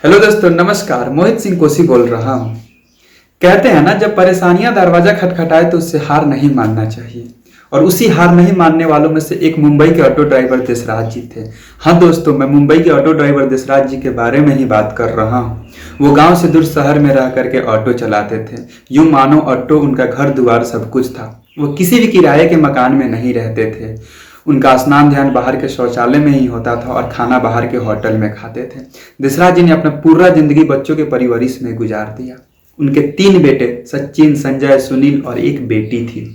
Hello दोस्तों, नमस्कार। मोहित सिंह कोसी बोल रहा हूँ। कहते हैं ना, जब परेशानियां दरवाजा खटखटाए तो उससे हार नहीं मानना चाहिए। और उसी हार नहीं मानने वालों में से एक मुंबई के ऑटो ड्राइवर देसराज जी थे। हाँ दोस्तों, मैं मुंबई के ऑटो ड्राइवर देसराज जी के बारे में ही बात कर रहा हूँ। वो गांव से दूर शहर में रह करके ऑटो चलाते थे। यूं मानो ऑटो उनका घर द्वार सब कुछ था। वो किसी भी किराए के मकान में नहीं रहते थे। उनका स्नान ध्यान बाहर के शौचालय में ही होता था और खाना बाहर के होटल में खाते थे। देसराज जी ने अपना पूरा जिंदगी बच्चों के परवरिश में गुजार दिया। उनके 3 बेटे सचिन, संजय, सुनील और एक बेटी थी।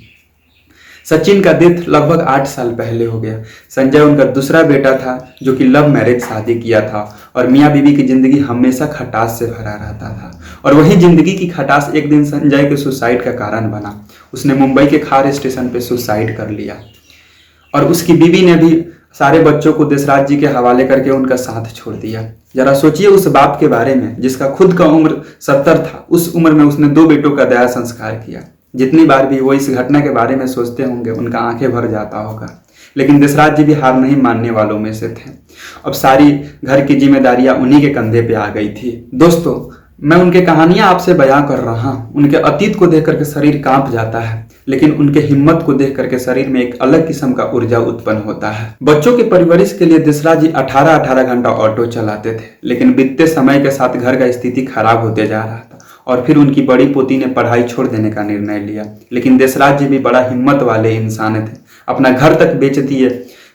सचिन का डेथ लगभग 8 साल पहले हो गया। संजय उनका दूसरा बेटा था जो कि लव मैरिज शादी किया था और मियाँ बीवी की जिंदगी हमेशा खटास से भरा रहता था। और वही जिंदगी की खटास एक दिन संजय के सुसाइड का कारण बना। उसने मुंबई के खार स्टेशन पे सुसाइड कर लिया और उसकी बीवी ने भी सारे बच्चों को देसराज जी के हवाले करके उनका साथ छोड़ दिया। जरा सोचिए उस बाप के बारे में जिसका खुद का उम्र 70 था। उस उम्र में उसने 2 बेटों का दया संस्कार किया। जितनी बार भी वो इस घटना के बारे में सोचते होंगे उनका आंखें भर जाता होगा। लेकिन देसराज जी भी हार नहीं मानने वालों में से थे। अब सारी घर की जिम्मेदारियां उन्हीं के कंधे पे आ गई थी। दोस्तों, मैं उनके कहानियां आपसे बयां कर रहा हूं। उनके अतीत को देख करके शरीर कांप जाता है, लेकिन उनके हिम्मत को देख करके शरीर में एक अलग किस्म का ऊर्जा उत्पन्न होता है। बच्चों के परवरिश के लिए देसराज जी 18-18 घंटा ऑटो चलाते थे, लेकिन बीतते समय के साथ घर का स्थिति खराब होते जा रहा था और फिर उनकी बड़ी पोती ने पढ़ाई छोड़ देने का निर्णय लिया। लेकिन देसराज जी भी बड़ा हिम्मत वाले इंसान थे। अपना घर तक बेच दिए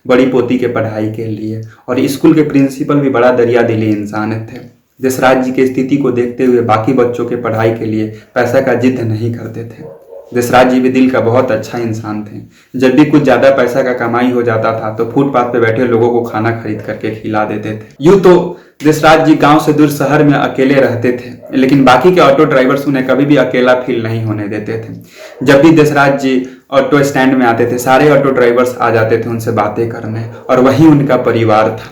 बड़ी पोती के पढ़ाई के लिए। और स्कूल के प्रिंसिपल भी बड़ा दरिया दिली इंसान थे। देसराज जी की स्थिति को देखते हुए बाकी बच्चों के पढ़ाई के लिए पैसा का जिद नहीं करते थे। देसराज जी भी दिल का बहुत अच्छा इंसान थे। जब भी कुछ ज्यादा पैसा का कमाई हो जाता था तो फुटपाथ पे बैठे लोगों को खाना खरीद करके खिला देते थे। यूं तो देसराज जी गांव से दूर शहर में अकेले रहते थे, लेकिन बाकी के ऑटो ड्राइवर्स उन्हें कभी भी अकेला फील नहीं होने देते थे। जब भी देसराज जी ऑटो स्टैंड में आते थे, सारे ऑटो ड्राइवर्स आ जाते थे उनसे बातें करने, और वही उनका परिवार था।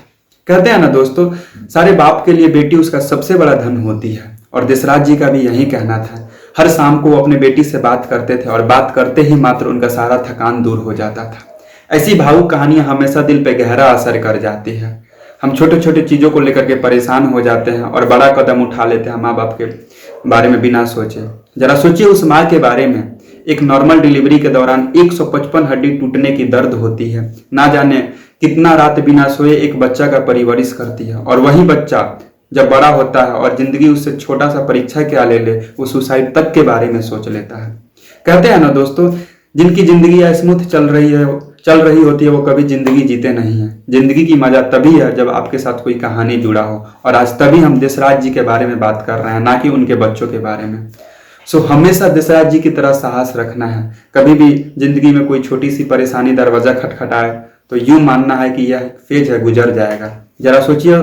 कहते हैं ना दोस्तों, सारे बाप के लिए बेटी उसका सबसे बड़ा धन होती है। और देसराज जी का भी यही कहना था। हर शाम को वो अपने बेटी से बात करते थे और बात करते ही मात्र उनका सारा थकान दूर हो जाता था। ऐसी भावुक कहानियां हमेशा दिल पे गहरा असर कर जाती है। हम छोटे छोटे चीजों को लेकर के परेशान हो जाते हैं और बड़ा कदम उठा लेते हैं माँ बाप के बारे में बिना सोचे। जरा सोचिए उस माँ के बारे में। एक नॉर्मल डिलीवरी के दौरान 155 हड्डी टूटने की दर्द होती है। ना जाने कितना रात बिना सोए एक बच्चा का परवरिश करती है, और वही बच्चा जब बड़ा होता है और जिंदगी उससे छोटा सा परीक्षा क्या ले ले, वो सुसाइड तक के बारे में सोच लेता है। कहते हैं ना दोस्तों, जिनकी जिंदगी स्मूथ चल रही होती है वो कभी जिंदगी जीते नहीं है। जिंदगी की मजा तभी है जब आपके साथ कोई कहानी जुड़ा हो, और आज तभी हम देसराज जी के बारे में बात कर रहे हैं, ना कि उनके बच्चों के बारे में। सो हमेशा देसराज जी की तरह साहस रखना है। कभी भी जिंदगी में कोई छोटी सी परेशानी दरवाजा खटखटाए तो यूं मानना है कि यह फेज है, गुजर जाएगा। जरा सोचिए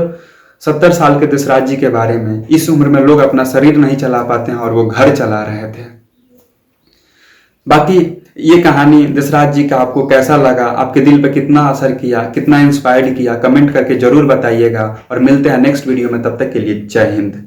70 साल के देसराज जी के बारे में। इस उम्र में लोग अपना शरीर नहीं चला पाते हैं और वो घर चला रहे थे। बाकी ये कहानी देसराज जी का आपको कैसा लगा, आपके दिल पे कितना असर किया, कितना इंस्पायर्ड किया, कमेंट करके जरूर बताइएगा। और मिलते हैं नेक्स्ट वीडियो में। तब तक के लिए जय हिंद।